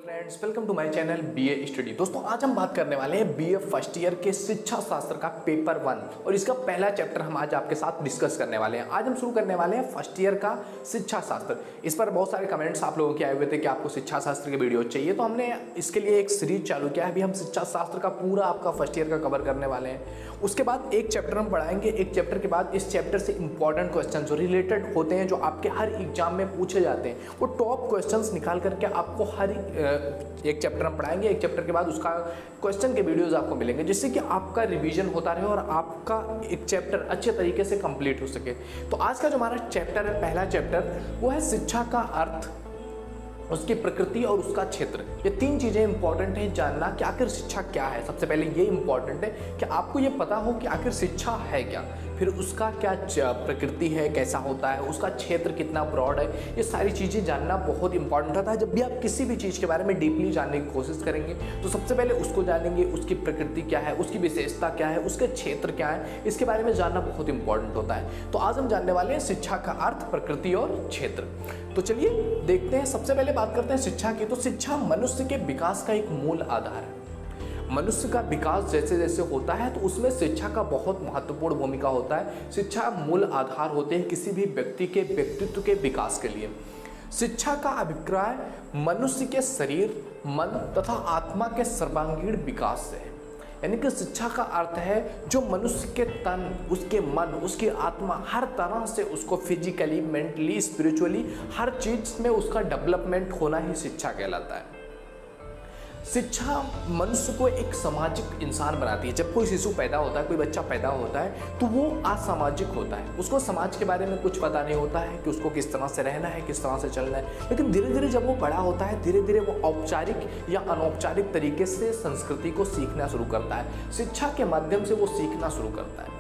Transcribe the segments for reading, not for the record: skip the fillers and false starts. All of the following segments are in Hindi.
Friends, welcome to my channel BA study. दोस्तों, आज हम बात करने वाले हैं बीए फर्स्ट ईयर के शिक्षा शास्त्र का पेपर 1 और इसका पहला चैप्टर हम आज आपके साथ डिस्कस करने वाले हैं। आज हम शुरू करने वाले हैं फर्स्ट ईयर का शिक्षा शास्त्र। इस पर बहुत सारे कमेंट्स आप लोगों के आए हुए थे कि आपको शिक्षा शास्त्र के वीडियो चाहिए, तो हमने इसके लिए एक सीरीज चालू किया है। अभी हम शिक्षा शास्त्र का पूरा आपका फर्स्ट ईयर का कवर करने वाले हैं। उसके बाद एक चैप्टर हम पढ़ाएंगे, एक चैप्टर के बाद इस चैप्टर से इंपॉर्टेंट क्वेश्चन जो रिलेटेड होते हैं, जो आपके हर एग्जाम में पूछे जाते हैं, वो टॉप क्वेश्चंस निकाल करके आपको हर एक चैप्टर हम पढ़ाएंगे। एक चैप्टर के बाद उसका क्वेश्चन के वीडियोस आपको मिलेंगे, जिससे कि आपका रिवीजन होता रहे और आपका एक चैप्टर अच्छे तरीके से कंप्लीट हो सके। तो आज का जो हमारा चैप्टर है, पहला चैप्टर, वो है शिक्षा का अर्थ, उसकी प्रकृति और उसका क्षेत्र। ये तीन चीज़ें इंपॉर्टेंट हैं जानना कि आखिर शिक्षा क्या है। सबसे पहले ये इंपॉर्टेंट है कि आपको ये पता हो कि आखिर शिक्षा है क्या, फिर उसका क्या प्रकृति है, कैसा होता है, उसका क्षेत्र कितना ब्रॉड है। ये सारी चीज़ें जानना बहुत इंपॉर्टेंट होता है। जब भी आप किसी भी चीज़ के बारे में डीपली जानने की कोशिश करेंगे तो सबसे पहले उसको जानेंगे, उसकी प्रकृति क्या है, उसकी विशेषता क्या है, उसके क्षेत्र क्या है, इसके बारे में जानना बहुत इंपॉर्टेंट होता है। तो आज हम जानने वाले हैं शिक्षा का अर्थ, प्रकृति और क्षेत्र। तो चलिए देखते हैं। सबसे पहले बात करते हैं शिक्षा की। तो शिक्षा मनुष्य के विकास का एक मूल आधार है। मनुष्य का विकास जैसे जैसे होता है तो उसमें शिक्षा का बहुत महत्वपूर्ण भूमिका होता है। शिक्षा मूल आधार होते हैं किसी भी व्यक्ति के व्यक्तित्व के विकास के लिए। शिक्षा का अभिप्राय मनुष्य के शरीर, मन तथा आत्मा के सर्वांगीण विकास से है। यानी कि शिक्षा का अर्थ है जो मनुष्य के तन, उसके मन, उसकी आत्मा, हर तरह से उसको फिजिकली, मेंटली, स्पिरिचुअली, हर चीज में उसका डेवलपमेंट होना ही शिक्षा कहलाता है। शिक्षा मनुष्य को एक सामाजिक इंसान बनाती है। जब कोई शिशु पैदा होता है, कोई बच्चा पैदा होता है, तो वो असामाजिक होता है। उसको समाज के बारे में कुछ पता नहीं होता है कि उसको किस तरह से रहना है, किस तरह से चलना है। लेकिन धीरे धीरे जब वो बड़ा होता है, धीरे धीरे वो औपचारिक या अनौपचारिक तरीके से संस्कृति को सीखना शुरू करता है। शिक्षा के माध्यम से वो सीखना शुरू करता है।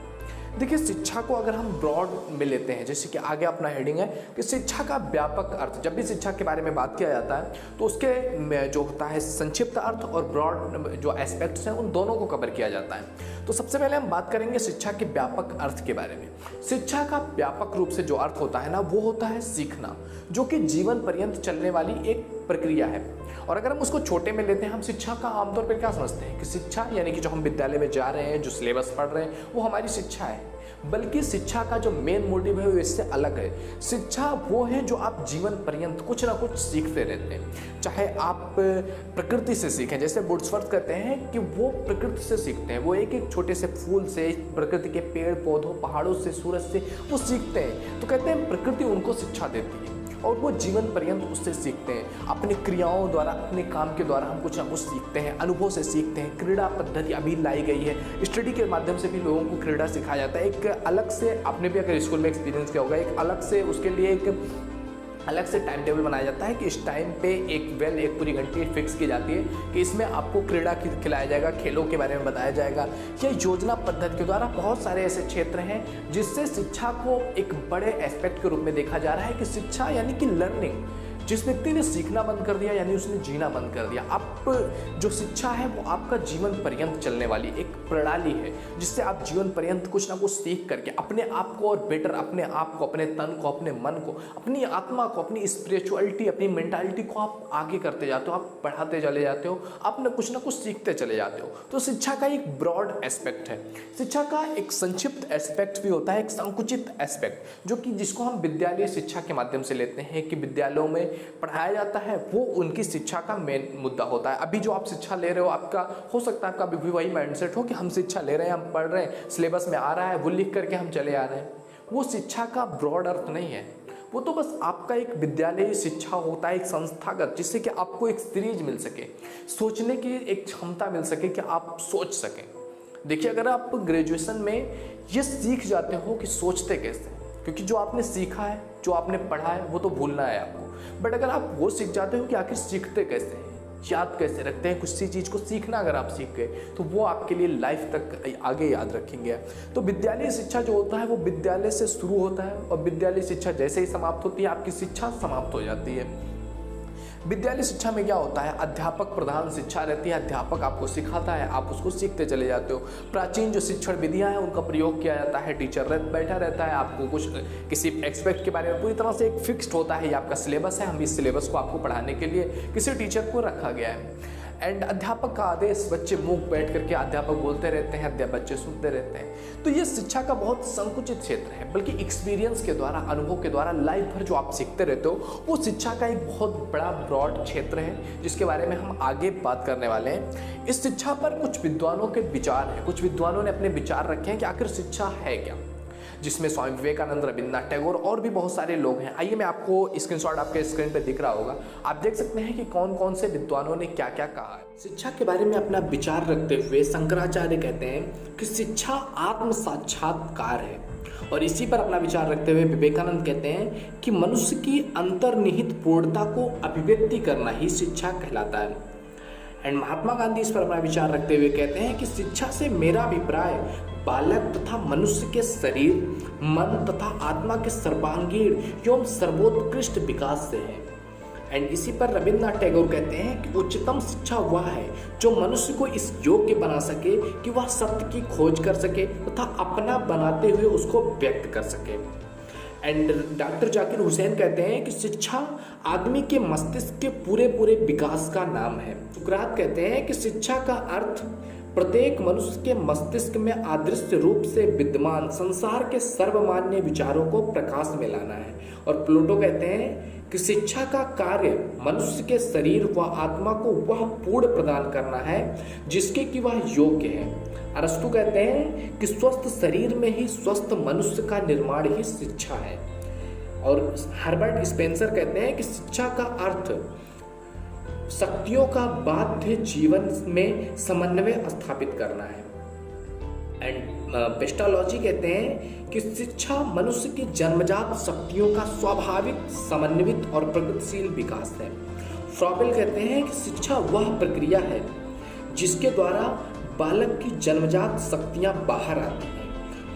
देखिए, शिक्षा को अगर हम ब्रॉड में लेते हैं, जैसे कि आगे अपना हेडिंग है कि शिक्षा का व्यापक अर्थ। जब भी शिक्षा के बारे में बात किया जाता है तो उसके जो होता है संक्षिप्त अर्थ और ब्रॉड जो एस्पेक्ट्स हैं, उन दोनों को कवर किया जाता है। तो सबसे पहले हम बात करेंगे शिक्षा के व्यापक अर्थ के बारे में। शिक्षा का व्यापक रूप से जो अर्थ होता है ना, वो होता है सीखना, जो कि जीवन पर्यंत चलने वाली एक प्रक्रिया है। और अगर हम उसको छोटे में लेते हैं, हम शिक्षा का आमतौर पर क्या समझते हैं कि शिक्षा यानी कि जो हम विद्यालय में जा रहे हैं, जो सिलेबस पढ़ रहे हैं, वो हमारी शिक्षा है। बल्कि शिक्षा का जो मेन मोटिव है वो इससे अलग है। शिक्षा वो है जो आप जीवन पर्यंत कुछ ना कुछ सीखते रहते हैं। चाहे आप प्रकृति से सीखें, जैसे वुड्सवर्थ कहते हैं कि वो प्रकृति से सीखते हैं। वो एक एक छोटे से फूल से, प्रकृति के पेड़ पौधों, पहाड़ों से, सूरज से वो सीखते हैं। तो कहते हैं प्रकृति उनको शिक्षा देती है और वो जीवन पर्यंत उससे सीखते हैं। अपनी क्रियाओं द्वारा, अपने काम के द्वारा हम कुछ ना कुछ सीखते हैं, अनुभव से सीखते हैं। क्रीड़ा पद्धति अभी लाई गई है, स्टडी के माध्यम से भी लोगों को क्रीड़ा सिखाया जाता है। एक अलग से, आपने भी अगर स्कूल में एक्सपीरियंस किया होगा, एक अलग से उसके लिए एक अलग से टाइम टेबल बनाया जाता है कि इस टाइम पे एक पूरी घंटी फिक्स की जाती है कि इसमें आपको क्रीड़ा खिलाया जाएगा, खेलों के बारे में बताया जाएगा। यह योजना पद्धति के द्वारा बहुत सारे ऐसे क्षेत्र हैं जिससे शिक्षा को एक बड़े एस्पेक्ट के रूप में देखा जा रहा है कि शिक्षा यानी कि लर्निंग। जिस व्यक्ति ने सीखना बंद कर दिया यानी उसने जीना बंद कर दिया। अब जो शिक्षा है वो आपका जीवन पर्यंत चलने वाली एक प्रणाली है, जिससे आप जीवन पर्यंत कुछ ना कुछ सीख करके अपने आप को और बेटर, अपने आप को, अपने तन को, अपने मन को, अपनी आत्मा को, अपनी स्पिरिचुअलिटी, अपनी मेंटालिटी को आप आगे करते जाते हो, आप बढ़ाते चले जाते हो, आप कुछ ना कुछ सीखते चले जाते हो। तो शिक्षा का एक ब्रॉड एस्पेक्ट है। शिक्षा का एक संक्षिप्त एस्पेक्ट भी होता है, एक संकुचित एस्पेक्ट, जो कि जिसको हम विद्यालय शिक्षा के माध्यम से लेते हैं कि विद्यालयों में पढ़ाया जाता है। वो उनकी शिक्षा का मेन मुद्दा होता है। अभी जो आप शिक्षा ले रहे हो, आपका हो सकता है आपका भी वही माइंडसेट हो कि हम शिक्षा ले रहे हैं, हम पढ़ रहे हैं, सिलेबस में आ रहा है, वो लिख करके हम चले आ रहे हैं। वो शिक्षा का ब्रॉड अर्थ नहीं है। वो तो बस आपका एक विद्यालयी शिक्षा होता है, एक संस्थागत, जिससे कि आपको एक सीरीज मिल सके, सोचने की एक क्षमता मिल सके कि आप सोच सकें। देखिए, अगर आप ग्रेजुएशन में ये सीख जाते हो कि सोचते कैसे, क्योंकि जो आपने सीखा है, जो आपने पढ़ा है, वो तो भूलना है आपको। बट अगर आप वो सीख जाते हो कि आखिर सीखते कैसे हैं, याद कैसे रखते हैं, कुछ सी चीज़ को सीखना अगर आप सीख गए तो वो आपके लिए लाइफ तक आगे याद रखेंगे। तो विद्यालय शिक्षा जो होता है वो विद्यालय से शुरू होता है और विद्यालय शिक्षा जैसे ही समाप्त होती है, आपकी शिक्षा समाप्त हो जाती है। विद्यालय शिक्षा में क्या होता है, अध्यापक प्रधान शिक्षा रहती है, अध्यापक आपको सिखाता है, आप उसको सीखते चले जाते हो। प्राचीन जो शिक्षण विधियां हैं उनका प्रयोग किया जाता है, टीचर बैठा रहता है, आपको कुछ किसी एक्सपेक्ट के बारे में पूरी तरह से एक फिक्स्ड होता है, ये आपका सिलेबस है, हम इस सिलेबस को आपको पढ़ाने के लिए किसी टीचर को रखा गया है। एंड अध्यापक का आदेश, बच्चे मूक बैठ करके अध्यापक बोलते रहते हैं, बच्चे सुनते रहते हैं। तो ये शिक्षा का बहुत संकुचित क्षेत्र है, बल्कि एक्सपीरियंस के द्वारा, अनुभव के द्वारा लाइफ भर जो आप सीखते रहते हो वो शिक्षा का एक बहुत बड़ा ब्रॉड क्षेत्र है, जिसके बारे में हम आगे बात करने वाले हैं। इस शिक्षा पर कुछ विद्वानों के विचार हैं, कुछ विद्वानों ने अपने विचार रखे हैं कि आखिर शिक्षा है क्या, जिसमें स्वामी विवेकानंद, रविन्द्रनाथ टैगोर और भी बहुत सारे लोग हैं। आइए मैं आपको स्क्रीनशॉट आपके स्क्रीन पे दिख रहा होगा, आप देख सकते हैं कि कौन कौन से विद्वानों ने क्या क्या कहा है। शिक्षा के बारे में अपना विचार रखते हुए शंकराचार्य कहते हैं कि शिक्षा आत्म साक्षात्कार है, और इसी पर अपना विचार रखते हुए विवेकानंद कहते हैं कि मनुष्य की अंतर्निहित पूर्णता को अभिव्यक्ति करना ही शिक्षा कहलाता है। एंड महात्मा गांधी इस पर अपना विचार रखते हुए कहते हैं कि शिक्षा से मेरा अभिप्राय बालक तथा मनुष्य के शरीर, मन तथा आत्मा के सर्वांगीण एवं सर्वोत्कृष्ट विकास से है। एंड इसी पर रविन्द्रनाथ टैगोर कहते हैं कि उच्चतम शिक्षा वह है जो मनुष्य को इस योग्य बना सके कि वह सत्य की खोज कर सके तथा अपना बनाते हुए उसको व्यक्त कर सके। एंड डॉक्टर जाकिर हुसैन कहते हैं कि शिक्षा आदमी के मस्तिष्क के पूरे पूरे विकास का नाम है। सुकरात कहते हैं कि शिक्षा का अर्थ प्रत्येक मनुष्य के मस्तिष्क में अदृश्य रूप से विद्यमान संसार के सर्वमान्य विचारों को प्रकाश में लाना है। और प्लूटो कहते हैं कि शिक्षा का कार्य मनुष्य के शरीर व आत्मा को वह पूर्ण प्रदान करना है जिसके कि वह योग्य है। अरस्तु कहते हैं कि स्वस्थ शरीर में ही स्वस्थ मनुष्य का निर्माण ही शिक्षा है। और हर्बर्ट स्पेंसर कहते हैं कि शिक्षा का अर्थ शक्तियों का बाध्य जीवन में समन्वय स्थापित करना है। एंड पेस्टालॉजी कहते हैं कि शिक्षा मनुष्य की जन्मजात शक्तियों का स्वाभाविक, समन्वित और प्रगतिशील विकास है। फ्रॉबेल कहते हैं कि शिक्षा वह प्रक्रिया है जिसके द्वारा बालक की जन्मजात शक्तियां बाहर आती हैं।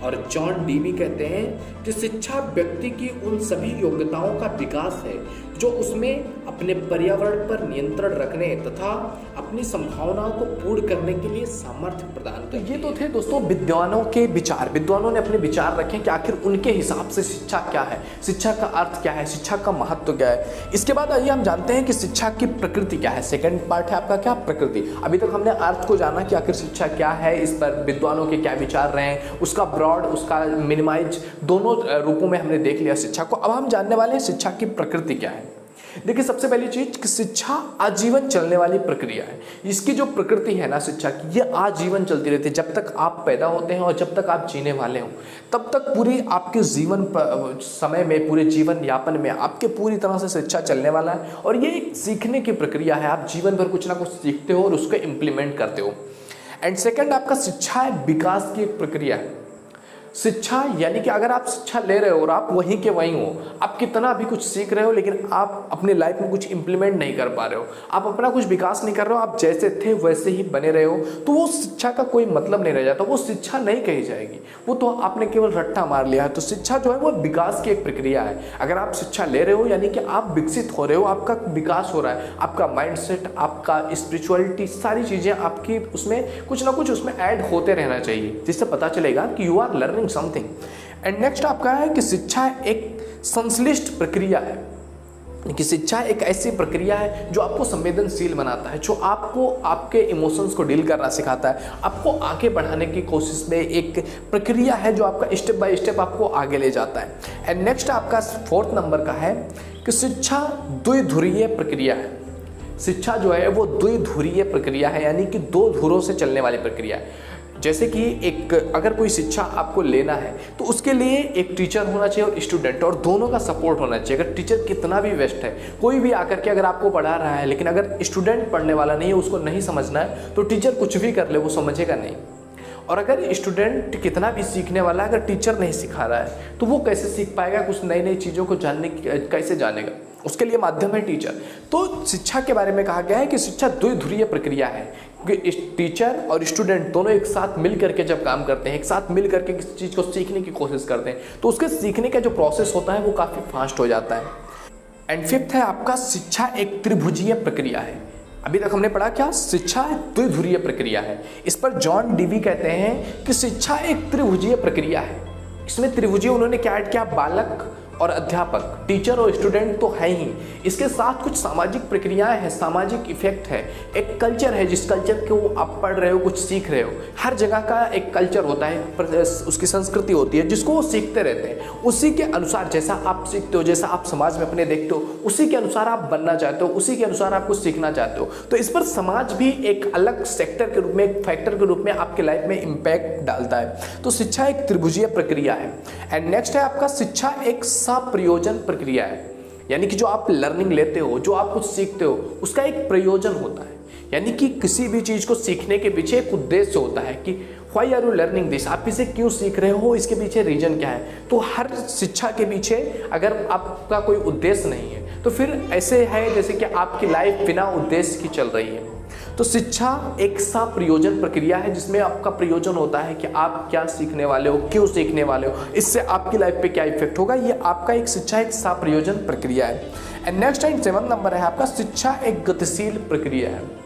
और जॉन डीवी कहते हैं कि शिक्षा व्यक्ति की उन सभी योग्यताओं का विकास है जो उसमें अपने पर्यावरण पर नियंत्रण रखने तथा अपनी संभावनाओं को पूर्ण करने के लिए सामर्थ्य प्रदान करती है। ये तो थे दोस्तों विद्वानों के विचार। विद्वानों ने अपने विचार रखे कि आखिर उनके हिसाब से शिक्षा क्या है, शिक्षा का अर्थ क्या है, शिक्षा का महत्व क्या है। इसके बाद आइए हम जानते हैं कि शिक्षा की प्रकृति क्या है। सेकंड पार्ट है आपका क्या, प्रकृति। अभी तक हमने अर्थ को जाना कि आखिर शिक्षा क्या है, इस पर विद्वानों के क्या विचार रहे हैं, उसका ब्रॉड, उसका मिनिमाइज, दोनों रूपों में हमने देख लिया शिक्षा को। अब हम जानने वाले हैं शिक्षा की प्रकृति क्या है। देखिए सबसे पहली चीज कि शिक्षा आजीवन चलने वाली प्रक्रिया है। इसकी जो प्रकृति है ना शिक्षा की, ये आजीवन चलती रहती है। जब तक आप पैदा होते हैं और जब तक आप जीने वाले हो तब तक पूरी आपके जीवन समय में, पूरे जीवन यापन में आपके पूरी तरह से शिक्षा चलने वाला है। और ये एक सीखने की प्रक्रिया है, आप जीवन भर कुछ ना कुछ सीखते हो और उसको इम्प्लीमेंट करते हो। एंड सेकेंड आपका शिक्षा है विकास की एक प्रक्रिया है। शिक्षा यानी कि अगर आप शिक्षा ले रहे हो और आप वहीं के वहीं हो, आप कितना भी कुछ सीख रहे हो लेकिन आप अपनी लाइफ में कुछ इंप्लीमेंट नहीं कर पा रहे हो, आप अपना कुछ विकास नहीं कर रहे हो, आप जैसे थे वैसे ही बने रहे हो, तो वो शिक्षा का कोई मतलब नहीं रह जाता, वो शिक्षा नहीं कही जाएगी, वो तो आपने केवल रट्टा मार लिया है। तो शिक्षा जो है वो विकास की एक प्रक्रिया है। अगर आप शिक्षा ले रहे हो यानी कि आप विकसित हो रहे हो, आपका विकास हो रहा है, आपका माइंडसेट, आपका स्पिरिचुअलिटी, सारी चीज़ें आपकी उसमें कुछ ना कुछ उसमें ऐड होते रहना चाहिए, जिससे पता चलेगा कि you are learning something. And next आपका है कि शिक्षा एक संश्लिष्ट प्रक्रिया है, कि शिक्षा एक ऐसी प्रक्रिया है जो आपको संवेदनशील बनाता है, जो आपको आपके इमोशंस को डील करना सिखाता है, आपको आगे बढ़ाने की कोशिश में एक प्रक्रिया है जो आपका स्टेप बाय स्टेप आपको आगे ले जाता है। एंड नेक्स्ट आपका फोर्थ नंबर का है कि शिक्षा द्विध्रुवीय प्रक्रिया है। शिक्षा जो है वो द्विध्रुवीय प्रक्रिया है, यानी कि दो धुरों से चलने वाली प्रक्रिया है। जैसे कि एक अगर कोई शिक्षा आपको लेना है तो उसके लिए एक टीचर होना चाहिए और स्टूडेंट, और दोनों का सपोर्ट होना चाहिए। अगर टीचर कितना भी बेस्ट है, कोई भी आकर के अगर आपको पढ़ा रहा है, लेकिन अगर स्टूडेंट पढ़ने वाला नहीं है, उसको नहीं समझना है, तो टीचर कुछ भी कर ले वो समझेगा नहीं। और अगर स्टूडेंट कितना भी सीखने वाला है, अगर टीचर नहीं सिखा रहा है तो वो कैसे सीख पाएगा, कुछ नई नई चीज़ों को जानने कैसे जानेगा, उसके लिए माध्यम है टीचर। तो शिक्षा के बारे में कहा गया है कि शिक्षा द्विध्रुवीय प्रक्रिया है, क्योंकि टीचर और स्टूडेंट दोनों एक साथ मिल करके जब काम करते हैं, एक साथ मिल करके किसी चीज़ को सीखने की कोशिश करते हैं, तो उसके सीखने का जो प्रोसेस होता है वो काफ़ी फास्ट हो जाता है। एंड फिफ्थ है आपका शिक्षा एक त्रिभुजीय प्रक्रिया है। अभी तक हमने पढ़ा क्या, शिक्षा द्विध्रुवीय प्रक्रिया है। इस पर जॉन डीवी कहते हैं कि शिक्षा एक त्रिभुजीय प्रक्रिया है। इसमें त्रिभुजीय उन्होंने क्या ऐड किया, बालक और अध्यापक, टीचर और स्टूडेंट तो है ही, इसके साथ कुछ सामाजिक प्रक्रियाएं हैं, सामाजिक इफेक्ट है, एक कल्चर है जिस कल्चर को आप पढ़ रहे हो, कुछ सीख रहे हो। हर जगह का एक कल्चर होता है, उसकी संस्कृति होती है जिसको वो सीखते रहते हैं। उसी के अनुसार जैसा आप सीखते हो, जैसा आप समाज में अपने देखते हो, उसी के अनुसार आप बनना चाहते हो, उसी के अनुसार आप कुछ सीखना चाहते हो। तो इस पर समाज भी एक अलग सेक्टर के रूप में, एक फैक्टर के रूप में आपके लाइफ में इम्पैक्ट डालता है। तो शिक्षा एक त्रिभुजीय प्रक्रिया है। एंड नेक्स्ट है आपका शिक्षा एक प्रयोजन प्रक्रिया है। यानी कि जो आप लर्निंग लेते हो, जो आप कुछ सीखते हो, उसका एक प्रयोजन होता है। यानी कि किसी भी चीज को सीखने के पीछे एक उद्देश्य होता है कि why are you learning this, आप इसे क्यों सीख रहे हो, इसके पीछे रीजन क्या है। तो हर शिक्षा के पीछे अगर आपका कोई उद्देश्य नहीं है तो फिर ऐसे है जैसे कि आपकी लाइफ बिना उद्देश्य की चल रही है। तो शिक्षा एक प्रयोजन प्रक्रिया है जिसमें आपका प्रयोजन होता है कि आप क्या सीखने वाले हो, क्यों सीखने वाले हो, इससे आपकी लाइफ पे क्या इफेक्ट होगा। ये आपका एक शिक्षा एक प्रयोजन प्रक्रिया है। एंड नेक्स्ट एंड 7 नंबर है आपका शिक्षा एक गतिशील प्रक्रिया है।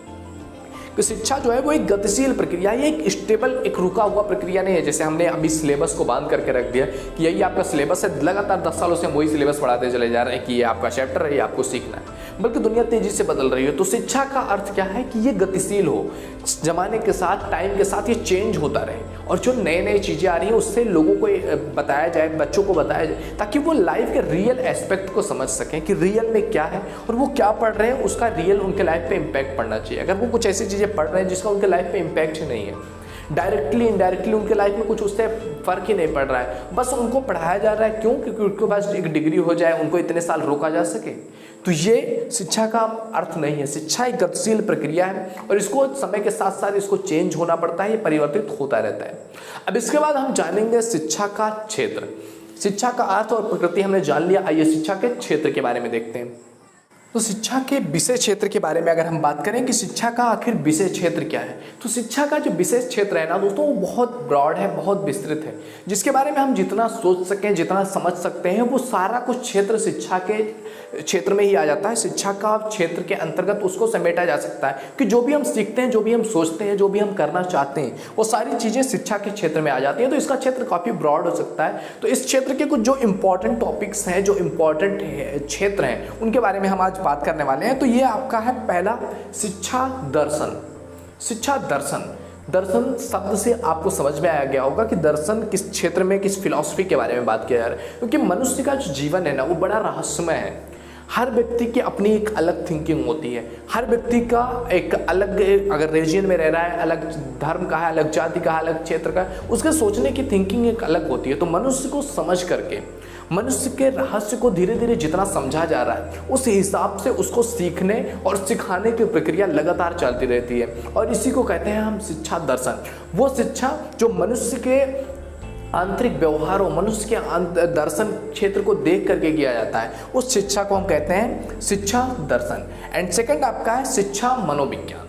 कि शिक्षा जो है वो एक गतिशील प्रक्रिया है, ये एक स्टेबल, एक रुका हुआ प्रक्रिया नहीं है। जैसे हमने अभी सिलेबस को बांध करके रख दिया कि यही आपका सिलेबस है, लगातार 10 सालों से हम वही सिलेबस पढ़ाते चले जा रहे हैं कि ये आपका चैप्टर है, ये आपको सीखना है, बल्कि दुनिया तेजी से बदल रही है। तो शिक्षा का अर्थ क्या है कि ये गतिशील हो, जमाने के साथ, टाइम के साथ ये चेंज होता रहे, और जो नए नए चीज़ें आ रही हैं उससे लोगों को बताया जाए, बच्चों को बताया जाए, ताकि वो लाइफ के रियल एस्पेक्ट को समझ सकें कि रियल में क्या है और वो क्या पढ़ रहे हैं, उसका रियल उनके लाइफ पे इम्पैक्ट पड़ना चाहिए। अगर वो कुछ ऐसी चीज़ें पढ़ रहे हैं जिसका उनके लाइफ पे इम्पैक्ट ही नहीं है, डायरेक्टली इनडायरेक्टली उनके लाइफ में कुछ उससे फर्क ही नहीं पड़ रहा है, बस उनको पढ़ाया जा रहा है, क्यों, क्योंकि उनके पास एक डिग्री हो जाए, उनको इतने साल रोका जा सके। तो ये शिक्षा का अर्थ नहीं है। शिक्षा एक गतिशील प्रक्रिया है और इसको समय के साथ साथ इसको चेंज होना पड़ता है, ये परिवर्तित होता रहता है। अब इसके बाद हम जानेंगे शिक्षा का क्षेत्र। शिक्षा का अर्थ और प्रकृति हमने जान लिया, आइए शिक्षा के क्षेत्र के बारे में देखते हैं। तो शिक्षा के विषय क्षेत्र के बारे में अगर हम बात करें कि शिक्षा का आखिर विषय क्षेत्र क्या है, तो शिक्षा का जो विषय क्षेत्र है ना दोस्तों, वो बहुत ब्रॉड है, बहुत विस्तृत है, जिसके बारे में हम जितना सोच सकें, जितना समझ सकते हैं, वो सारा कुछ क्षेत्र शिक्षा के क्षेत्र में ही आ जाता है। शिक्षा का क्षेत्र के अंतर्गत उसको समेटा जा सकता है कि जो भी हम सीखते हैं, जो भी हम सोचते हैं, जो भी हम करना चाहते हैं, वो सारी चीज़ें शिक्षा के क्षेत्र में आ जाती हैं। तो इसका क्षेत्र काफ़ी ब्रॉड हो सकता है। तो इस क्षेत्र के कुछ जो इंपॉर्टेंट टॉपिक्स हैं, जो इंपॉर्टेंट क्षेत्र हैं, उनके बारे में हम आज बात करने वाले हैं। तो ये आपका है पहला, शिक्षा दर्शन। शिक्षा दर्शन, दर्शन शब्द से आपको समझ में आ गया होगा कि दर्शन किस क्षेत्र में, किस फिलॉसफी के बारे में बात किया जा रहा है। क्योंकि मनुष्य का जो जीवन है ना, वो बड़ा रहस्यमय है। हर व्यक्ति की अपनी एक अलग थिंकिंग होती है, हर व्यक्ति का एक अलग, अगर रीजन में रह रहा है, अलग धर्म का है, अलग जाति का है, अलग क्षेत्र का है, उसके सोचने की थिंकिंग एक अलग होती है। तो मनुष्य को समझ करके, मनुष्य के रहस्य को धीरे धीरे जितना समझा जा रहा है, उस हिसाब से उसको सीखने और सिखाने की प्रक्रिया लगातार चलती रहती है, और इसी को कहते हैं हम शिक्षा दर्शन। वो शिक्षा जो मनुष्य के आंतरिक व्यवहार और मनुष्य के दर्शन क्षेत्र को देख करके किया जाता है, उस शिक्षा को हम कहते हैं शिक्षा दर्शन। एंड सेकंड आपका है शिक्षा मनोविज्ञान।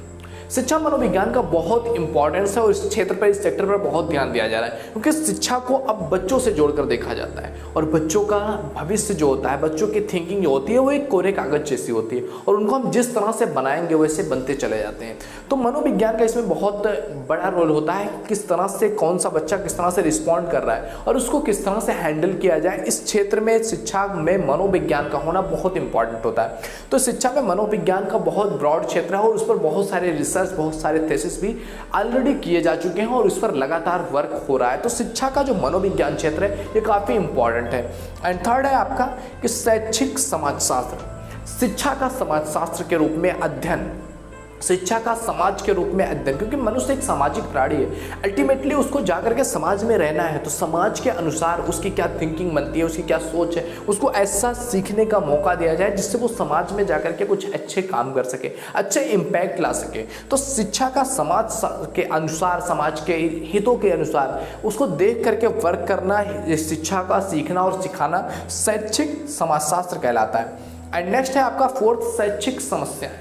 शिक्षा मनोविज्ञान का बहुत इंपॉर्टेंस है और इस क्षेत्र पर, इस सेक्टर पर बहुत ध्यान दिया जा रहा है, क्योंकि शिक्षा को अब बच्चों से जोड़कर देखा जाता है, और बच्चों का भविष्य जो होता है, बच्चों की थिंकिंग जो होती है, वो एक कोरे कागज जैसी होती है, और उनको हम जिस तरह से बनाएंगे वैसे बनते चले जाते हैं। तो मनोविज्ञान का इसमें बहुत बड़ा रोल होता है, किस तरह से कौन सा बच्चा किस तरह से रिस्पॉन्ड कर रहा है और उसको किस तरह से हैंडल किया जाए। इस क्षेत्र में शिक्षा में मनोविज्ञान का होना बहुत इंपॉर्टेंट होता है। तो शिक्षा में मनोविज्ञान का बहुत ब्रॉड क्षेत्र है और उस पर बहुत सारे रिसर्च, बहुत सारे थीसिस भी ऑलरेडी किए जा चुके हैं और उस पर लगातार वर्क हो रहा है। तो शिक्षा का जो मनोविज्ञान क्षेत्र है, ये काफ़ी इंपॉर्टेंट है। एंड थर्ड है आपका कि शैक्षिक समाजशास्त्र। शिक्षा का समाजशास्त्र के रूप में अध्ययन, शिक्षा का समाज के रूप में अध्ययन, क्योंकि मनुष्य एक सामाजिक प्राणी है। अल्टीमेटली उसको जाकर के समाज में रहना है, तो समाज के अनुसार उसकी क्या थिंकिंग बनती है, उसकी क्या सोच है, उसको ऐसा सीखने का मौका दिया जाए जिससे वो समाज में जाकर के कुछ अच्छे काम कर सके, अच्छे इम्पैक्ट ला सके। तो शिक्षा का समाज के अनुसार, समाज के हितों के अनुसार उसको देख करके वर्क करना, शिक्षा का सीखना और सिखाना शैक्षिक समाजशास्त्र कहलाता है। एंड नेक्स्ट है आपका फोर्थ, शैक्षिक समस्याएं।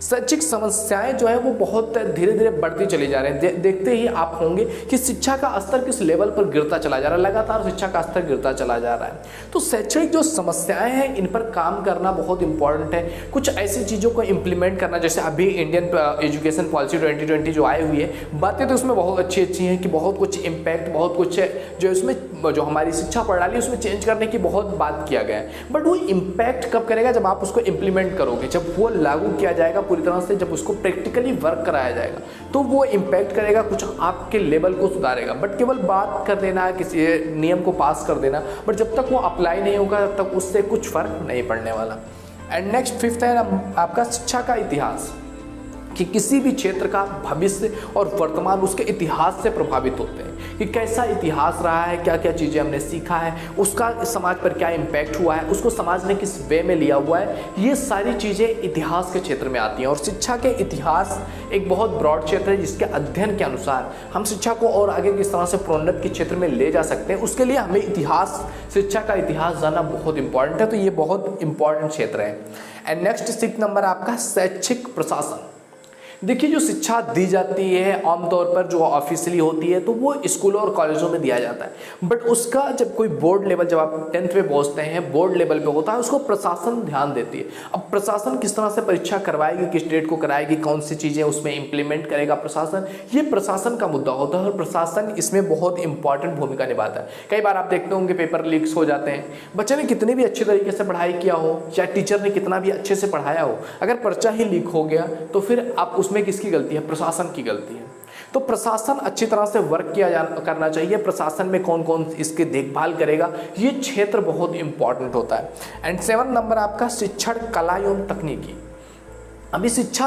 शैक्षिक समस्याएं जो है वो बहुत धीरे धीरे बढ़ती चली जा रही हैं। देखते ही आप होंगे कि शिक्षा का स्तर किस लेवल पर गिरता चला जा रहा है, लगातार शिक्षा का स्तर गिरता चला जा रहा है। तो शैक्षणिक जो समस्याएं हैं इन पर काम करना बहुत इंपॉर्टेंट है। कुछ ऐसी चीज़ों को इम्प्लीमेंट करना, जैसे अभी इंडियन एजुकेशन पॉलिसी 2020 जो आई हुई है, बातें तो उसमें बहुत अच्छी अच्छी हैं कि बहुत कुछ इम्पैक्ट, बहुत कुछ जो इसमें जो हमारी शिक्षा प्रणाली उसमें चेंज करने की बहुत बात किया गया है। बट वो इम्पैक्ट कब करेगा, जब आप उसको इम्प्लीमेंट करोगे, जब वो लागू किया जाएगा पूरी तरह से, जब उसको प्रैक्टिकली वर्क कराया जाएगा तो वो इम्पैक्ट करेगा, कुछ आपके लेवल को सुधारेगा। बट केवल बात कर देना, किसी नियम को पास कर देना, बट जब तक वो अप्लाई नहीं होगा तब तक उससे कुछ फर्क नहीं पड़ने वाला। एंड नेक्स्ट 5th है आपका शिक्षा का इतिहास, कि किसी भी क्षेत्र का भविष्य और वर्तमान उसके इतिहास से प्रभावित होते हैं, कि कैसा इतिहास रहा है, क्या क्या चीज़ें हमने सीखा है, उसका समाज पर क्या इम्पैक्ट हुआ है, उसको समाज ने किस वे में लिया हुआ है, ये सारी चीज़ें इतिहास के क्षेत्र में आती हैं। और शिक्षा के इतिहास एक बहुत ब्रॉड क्षेत्र है, जिसके अध्ययन के अनुसार हम शिक्षा को और आगे किस तरह से प्रोन्नत के क्षेत्र में ले जा सकते हैं, उसके लिए हमें इतिहास, शिक्षा का इतिहास जानना बहुत इंपॉर्टेंट है। तो ये बहुत इंपॉर्टेंट क्षेत्र है। एंड नेक्स्ट 6 नंबर आपका शैक्षिक प्रशासन। देखिए, जो शिक्षा दी जाती है आमतौर पर जो ऑफिशियली होती है तो वो स्कूलों और कॉलेजों में दिया जाता है, बट उसका जब कोई बोर्ड लेवल, जब आप 10th पे पहुंचते हैं, बोर्ड लेवल पे होता है, उसको प्रशासन ध्यान देती है। अब प्रशासन किस तरह से परीक्षा करवाएगी, किस डेट को कराएगी, कौन सी चीज़ें उसमें इंप्लीमेंट करेगा प्रशासन, ये प्रशासन का मुद्दा होता है और प्रशासन इसमें बहुत इंपॉर्टेंट भूमिका निभाता है। कई बार आप देखते होंगे पेपर लीक्स हो जाते हैं, बच्चे ने कितने भी अच्छे तरीके से पढ़ाई किया हो या टीचर ने कितना भी अच्छे से पढ़ाया हो, अगर पर्चा ही लीक हो गया तो फिर आप उसमें किसकी गलती है, प्रशासन की गलती है। तो प्रशासन अच्छी तरह से वर्क करना चाहिए। प्रशासन में कौन कौन इसकी देखभाल करेगा, ये क्षेत्र बहुत इंपॉर्टेंट होता है। एंड 7 नंबर आपका शिक्षण कला एवं तकनीकी। अभी शिक्षा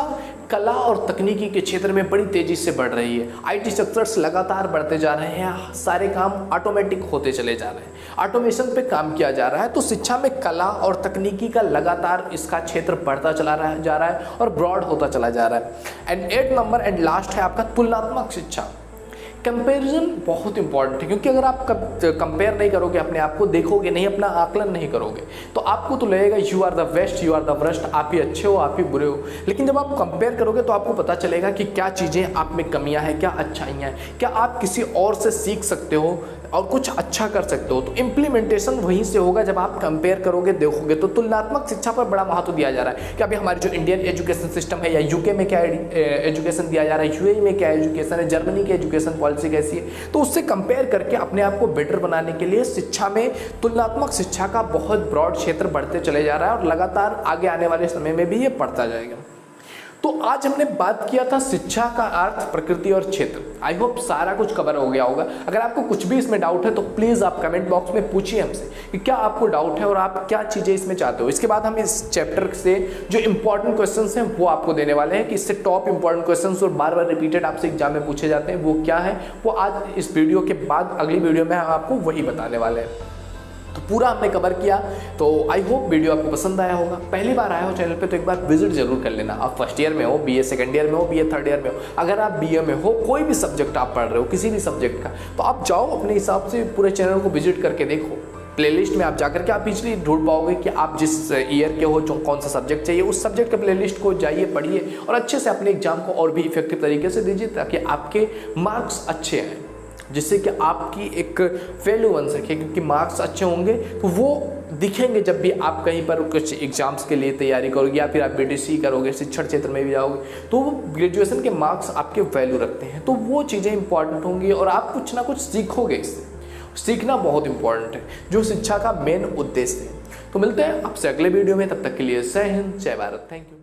कला और तकनीकी के क्षेत्र में बड़ी तेजी से बढ़ रही है। IT सेक्टर्स लगातार बढ़ते जा रहे हैं, सारे काम ऑटोमेटिक होते चले जा रहे हैं, ऑटोमेशन पे काम किया जा रहा है। तो शिक्षा में कला और तकनीकी का लगातार इसका क्षेत्र बढ़ता जा रहा है और ब्रॉड होता चला जा रहा है। एंड 8 नंबर एंड लास्ट है आपका तुलनात्मक शिक्षा। कंपैरिजन बहुत इंपॉर्टेंट है, क्योंकि अगर आप कंपेयर नहीं करोगे, अपने आप को देखोगे नहीं, अपना आकलन नहीं करोगे, तो आपको तो लगेगा you are the best, you are the worst, आप ही अच्छे हो, आप ही बुरे हो। लेकिन जब आप कंपेयर करोगे तो आपको पता चलेगा कि क्या चीज़ें आप में कमियां हैं, क्या अच्छाइयाँ हैं, क्या आप किसी और से सीख सकते हो और कुछ अच्छा कर सकते हो। तो इम्प्लीमेंटेशन वहीं से होगा जब आप कंपेयर करोगे, देखोगे। तो तुलनात्मक शिक्षा पर बड़ा महत्व दिया जा रहा है कि अभी हमारी जो इंडियन एजुकेशन सिस्टम है, या यूके में क्या एजुकेशन दिया जा रहा है, यूएई में क्या एजुकेशन है, जर्मनी की एजुकेशन पॉलिसी कैसी है, तो उससे कंपेयर करके अपने आप को बेटर बनाने के लिए शिक्षा में तुलनात्मक शिक्षा का बहुत ब्रॉड क्षेत्र बढ़ते चले जा रहा है और लगातार आगे आने वाले समय में भी ये बढ़ता जाएगा। तो आज हमने बात किया था शिक्षा का अर्थ, प्रकृति और क्षेत्र। आई होप सारा कुछ कवर हो गया होगा। अगर आपको कुछ भी इसमें डाउट है तो प्लीज़ आप कमेंट बॉक्स में पूछिए हमसे कि क्या आपको डाउट है और आप क्या चीज़ें इसमें चाहते हो। इसके बाद हम इस चैप्टर से जो इंपॉर्टेंट क्वेश्चंस हैं वो आपको देने वाले हैं कि इससे टॉप इंपॉर्टेंट क्वेश्चंस और बार बार रिपीटेड आपसे एग्जाम में पूछे जाते हैं, वो क्या है, वो आज इस वीडियो के बाद अगली वीडियो में हम आपको वही बताने वाले हैं। तो पूरा हमने कवर किया। तो आई होप वीडियो आपको पसंद आया होगा। पहली बार आए हो चैनल पे तो एक बार विजिट जरूर कर लेना। आप फर्स्ट ईयर में हो, BA सेकंड ईयर में हो, BA थर्ड ईयर में हो, अगर आप BA में हो, कोई भी सब्जेक्ट आप पढ़ रहे हो, किसी भी सब्जेक्ट का, तो आप जाओ अपने हिसाब से पूरे चैनल को विजिट करके देखो। प्लेलिस्ट में आप जाकर के आप इजीली ढूंढ पाओगे कि आप जिस ईयर के हो, जो कौन सा सब्जेक्ट चाहिए, उस सब्जेक्ट के प्लेलिस्ट को जाइए, पढ़िए और अच्छे से अपने एग्जाम को और भी इफेक्टिव तरीके से दीजिए ताकि आपके मार्क्स अच्छे आएँ, जिससे कि आपकी एक वैल्यू बन सके। क्योंकि मार्क्स अच्छे होंगे तो वो दिखेंगे जब भी आप कहीं पर कुछ एग्जाम्स के लिए तैयारी करोगे या फिर आप BTC करोगे, शिक्षण क्षेत्र में भी जाओगे, तो वो ग्रेजुएशन के मार्क्स आपके वैल्यू रखते हैं। तो वो चीज़ें इंपॉर्टेंट होंगी और आप कुछ ना कुछ सीखोगे इससे। सीखना बहुत इंपॉर्टेंट है, जो शिक्षा का मेन उद्देश्य है। तो मिलते हैं आपसे अगले वीडियो में, तब तक के लिए जय हिंद, जय भारत, थैंक यू।